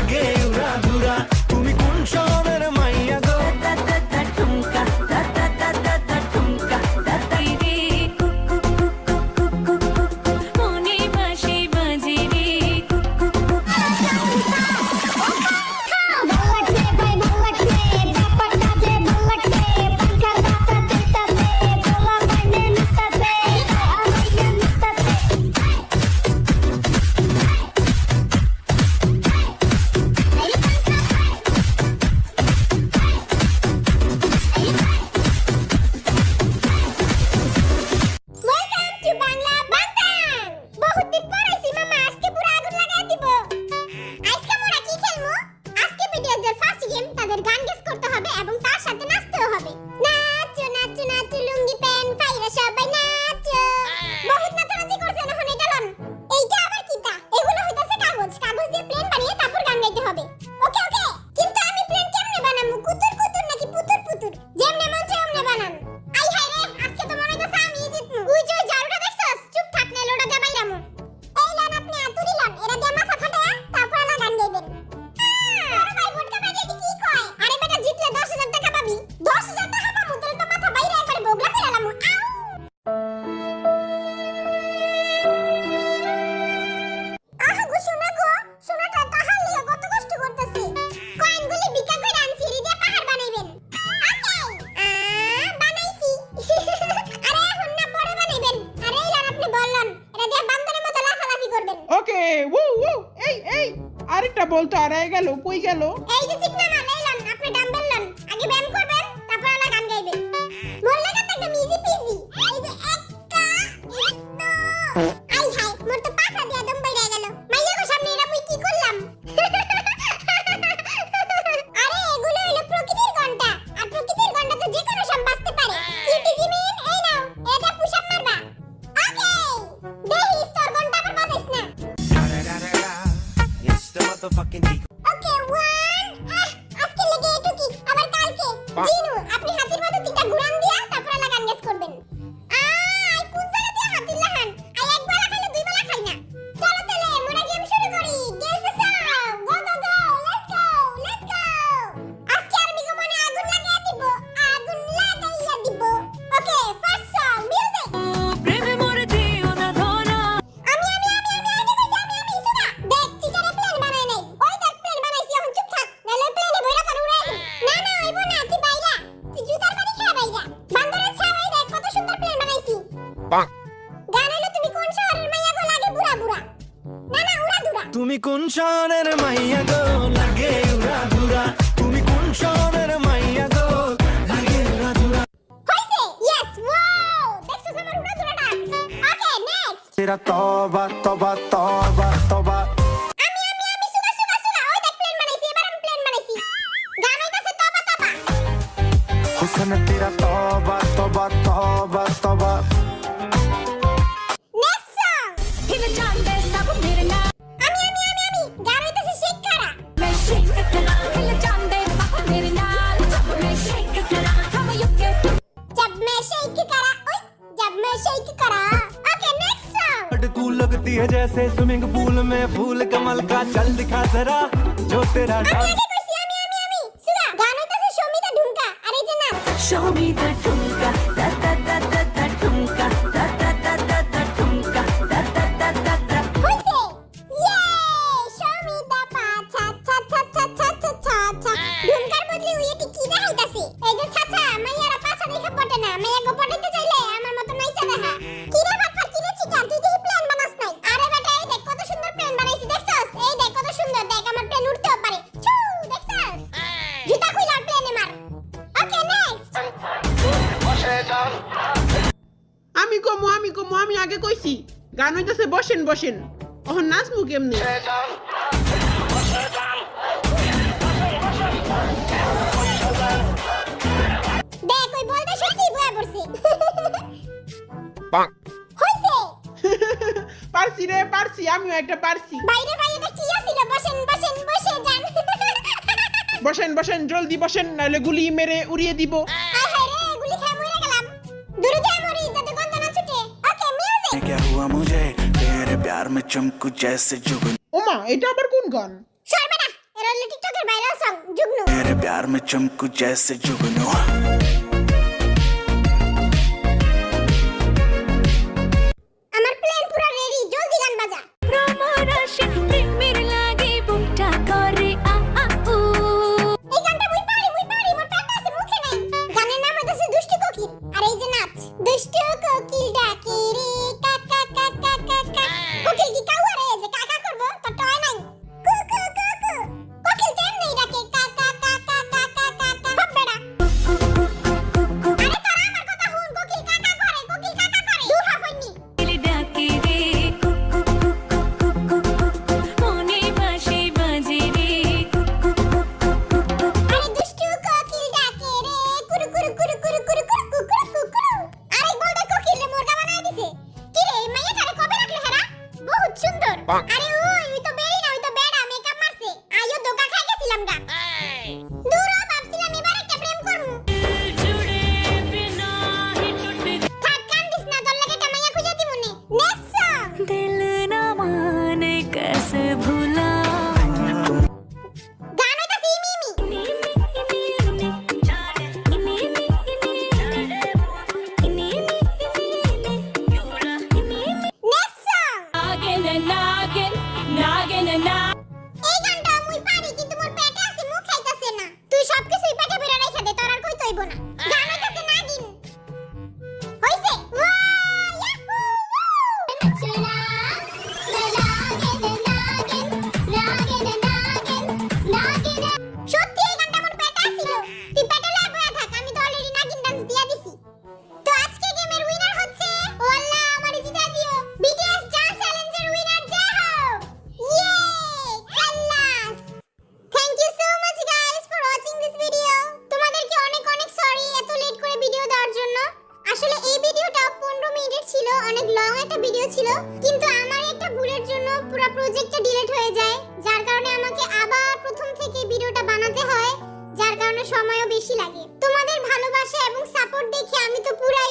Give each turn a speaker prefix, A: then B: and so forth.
A: লাগে উড়া ধুরা তুমি কোন শহরের মাইয়া গো
B: ঠুমকা ঠুমকা রে মনে বাসি বাজে রে
C: আরেকটা বলতো আড়াই গেল কই গেল
D: এই যে চিকনা না লাইলান আপনি ডাম্বেল লন আগে ব্যায়াম করবেন তারপর আলা গান গাইবেন মোর লাগা তো একদম ইজি পিজি এই যে একটা আই হাই মোর তো পাখা দিয়া দম বাইরে গেল মাইয়া গো সামনে এরা মুই কি করলাম আরে এগুলো হলো প্রকৃতির ঘন্টা আর প্রকৃতির ঘন্টা তো যে কোনো সময় বাজতে পারে কিউটি জিমিন এই নাও এটা পুশ আপ মারবা ওকে দেহি তোর ঘন্টা আবার বাজাইস না
A: It's the motherfucking Eagle.
D: Okay one আজকে লেগে এটুকি আবার কালকে জিনু আপনি হাতির মতো তিনটা ঘুরান দিয়া তারপর আলা গান গেস করবেন আই কোন জায়গা দিয়ে হাতির লাহান আই একবার খাইলে দুই বেলা খাই না চলো চলে মোরা গেম শুরু করি guess the song go go go let's go আজকে আর মিগো মনে আগুন লাগিয়ে দিব আগুন লাগাইয়া দিব ওকে ফার্স্ট সং মিউজিক
B: প্রেমে মরে দিও না ধরা
D: আমি আগে কইছি আমি সুরা দেখ টিচারে প্ল্যান বানাই নাই ওই দেখ প্ল্যান বানাইছি এখন চুপ থাক নালে প্ল্যানে বইরা করে উড়াই না না হইব না তুই বাইরা তুই জুতার বাড়ি খেয়ে বাইরা বান্দরের ছাওয়াই দেখ কত সুন্দর প্ল্যান বানাইছি গান হলো তুমি কোন শহরের মাইয়া গো লাগে বুড়া বুড়া না না উড়া দুরা
A: তুমি কোন শহরের মাইয়া গো লাগে উড়া ধুরা তুমি কোন শহরের মাইয়া গো লাগে উড়া ধুরা
D: হইছে ইয়েস ওয়াও দেখছস আমার উড়া দুরা ডান্স ওকে নেক্সট
A: তেরা তওবা তওবা তওবা তওবা
D: আমি সুগা ওই দেখ প্ল্যান বানাইছি এবার আমি প্ল্যান বানাইছি গান হইতাছে তবা তবা
A: हुस्न तेरा तौबा तौबा तौबा तौबा
D: নেক্সট সং
B: হিল জানবে সব মেরে না
D: আমি গান হইতাছে শেক করা
B: मैं शेक करा हिल जांदे सब मेरे नाल जब मैं शेक करा हम युके
D: जब मैं शेक करा ओए जब मैं शेक करा ओके नेक्स्ट सॉन्ग
A: बट तू लगती है जैसे स्विमिंग पूल में फूल कमल का चल दिखा जरा जो तेरा
D: আমি
A: डांस
D: আগে কইছি আমি সুরা গান হইতাছে সমিতা ঢুমকা আর এই যে নাচ
B: show me the ঠুমকা ঠুমকা ঠুমকা
D: হইছে ইয়ে সমিতা পা ছা ছা ছা ছা ছা ছা ছা ছা ঢুমকার বদলে ওই এটি কি দেখাইতাছে এই যে ছা ছা মাইয়ারা পাছা দেখা পটে না মাইয়া গো পটাইতে চাইলে আমার মত নাইচা দেখা কি রে বাবা কি রে চিকা তুই দেখি প্ল্যান বানাস নাই আরে বেটা এই দেখ কত সুন্দর প্ল্যান বানাইছি দেখছস এই দেখ কত সুন্দর দেখ আমার প্ল্যান উড়তেও পারে ছু দেখছস জুতা কইলা প্ল্যানে মার ওকে নেক্সট
C: আমি কমু আমি আগে কইছি গান হইতাছে বসেন বসেন ওহন নাচমু কেমনে
D: দেখ ওই বলতে সত্যি বয়া পড়ছে হইছে
C: পারছি আমিও একটা পারছি
D: বাইরে বাইরে কি আছিল বসেন বসে যান
C: বসেন জলদি বসেন নাহলে গুলি মেরে উড়িয়ে দিব
D: আয় হায় রে গুলি খেয়ে মরে গেলাম দূরে যাই মরি যাতে গন্ধ না ছুটে ওকে মিউজিক
A: क्या हुआ मुझे तेरे प्यार में चमकू जैसे जुगन
C: ওমা এটা আবার কোন গান
D: সরবেনা এর হলো টিকটকের ভাইরাল সং জুগনু।
A: तेरे प्यार में चमकू जैसे जुगनू
D: আমার প্লেন পুরো রেডি, জলদি গান বাজা।
B: প্রমরাশন প্রেমের লাগে বুকটা করে আ আ উ
D: এই গানটা মুই পারি, মোর প্যান্টা আছে মুখে নাই। গানের নাম হইতাছে দুষ্টু কোকিল, আর এই যে নাচ। দুষ্টু কোকিল ডাকে রে কা কা কা কা কা কা। কোকিল কি কাউয়া রে যে কাকা করব? তো টয় নাই। কু কু কু কু। কোকিল তেমনি ডাকে কা কা কা কা কা কা কা কা। হপ বেড়া। আরে তোরা আমার কথা শুন, কোকিল কাকা করে, কোকিল কাকা করে। দূর হ হইনি।
B: দিল ডাকে রে cook cook cook cook cook cook মনে বাঁশি বাজে রে cook cook cook cook cook
D: আরে দুষ্টু কোকিল ডাকে রে কুরু কুরু কুরু কুরু কুরু কুরু কুরু কুরু কুরু। আরে বলদে কোকিল রে মুরগা বানায় দিছে। কি রে এই মাইয়াটারে কবে রাখলে হেরা? বহুত সুন্দর। আরে ওই তো বেরি না, ওই তো বেড়া মেকআপ মারছে। আইও ধোকা খাই গেছিলাম গা। দূর হ, ভাবছিলাম এবার একটা প্রেম করমু।
B: জুড়ে বিনা হি টুটে
D: থাক কান্দিস না, তোর লাগে একটা মাইয়া খুঁজে দিমুনে। Next song.
B: दिल न माने कैसे भुला
D: গান হইতাছে ইমি ইমি। Next song. এই গানটা মুই পারি, কিন্তু মোর পেটে আছে, মুখ খাইতাছে না। তুই সবকিছুই পেটে ভরে রাইখা দে, তোর আর কইতে হইব না। গান হইতাছে নাগিন। হইছে? ওয়া ইয়াহু! নাচনা নাগিন নাগিন। সত্যি এই গানটা মোর পেটে ছিল। তুই পেটে লয়ে বয়া থাক, আমি তো অলরেডি নাগিন ডান্স দিয়া দিছি। তো আজকে গেমের উইনার হচ্ছে ও আল্লাহ, আমারে জিতা দিও। বিটিএস ডান্স চ্যালেঞ্জের উইনার জয় হো। ইয়ে! খাল্লাস! Thank you so much guys for watching this video. তোমাদেরকে অনেক অনেক সরি এত লেট করে ভিডিও দেওয়ার জন্য। আসলে এই ভিডিওটা 15 মিনিটের ছিল, অনেক লং একটা ভিডিও ছিল, কিন্তু আমার একটা ভুলের জন্য পুরো প্রজেক্টটা ডিলিট হয়ে যায়, যার কারণে আমাকে আবার প্রথম থেকে ভিডিওটা বানাতে হয়, যার কারণে সময়ও বেশি লাগে। তোমাদের ভালোবাসা এবং সাপোর্ট দেখে আমি তো পুরাই